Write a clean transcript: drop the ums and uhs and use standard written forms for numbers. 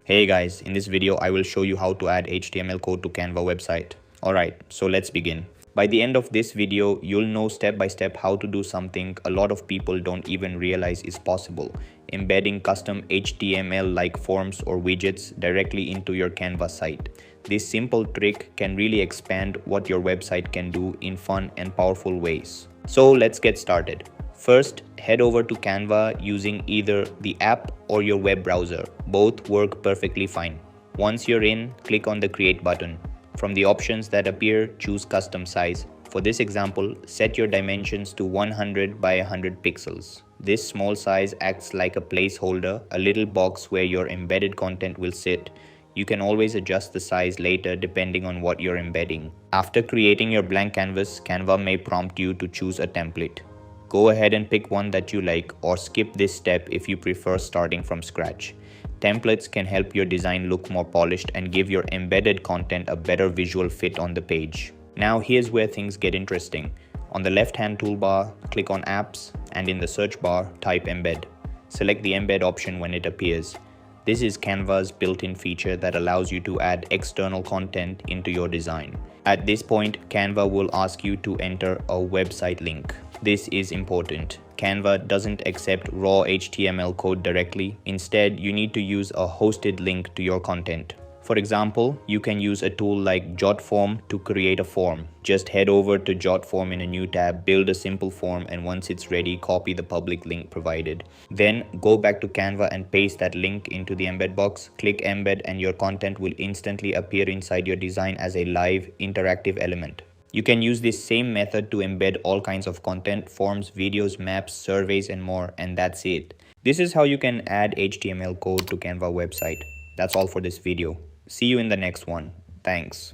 Hey guys, in this video I will show you how to add HTML code to Canva website. Alright, so let's begin. By the end of this video, you'll know step by step how to do something a lot of people don't even realize is possible, embedding custom HTML like forms or widgets directly into your Canva site. This simple trick can really expand what your website can do in fun and powerful ways. So let's get started. First, head over to Canva using either the app or your web browser. Both work perfectly fine. Once you're in, click on the Create button. From the options that appear, choose Custom Size. For this example, set your dimensions to 100 by 100 pixels. This small size acts like a placeholder, a little box where your embedded content will sit. You can always adjust the size later depending on what you're embedding. After creating your blank canvas, Canva may prompt you to choose a template. Go ahead and pick one that you like or skip this step if you prefer starting from scratch. Templates can help your design look more polished and give your embedded content a better visual fit on the page. Now here's where things get interesting. On the left-hand toolbar, click on Apps and in the search bar, type Embed. Select the Embed option when it appears. This is Canva's built-in feature that allows you to add external content into your design. At this point, Canva will ask you to enter a website link. This is important. Canva doesn't accept raw HTML code directly. Instead, you need to use a hosted link to your content. For example, you can use a tool like JotForm to create a form. Just head over to JotForm in a new tab, build a simple form, and once it's ready, copy the public link provided. Then go back to Canva and paste that link into the embed box. Click Embed and your content will instantly appear inside your design as a live, interactive element. You can use this same method to embed all kinds of content, forms, videos, maps, surveys, and more, and that's it. This is how you can add HTML code to Canva website. That's all for this video. See you in the next one. Thanks.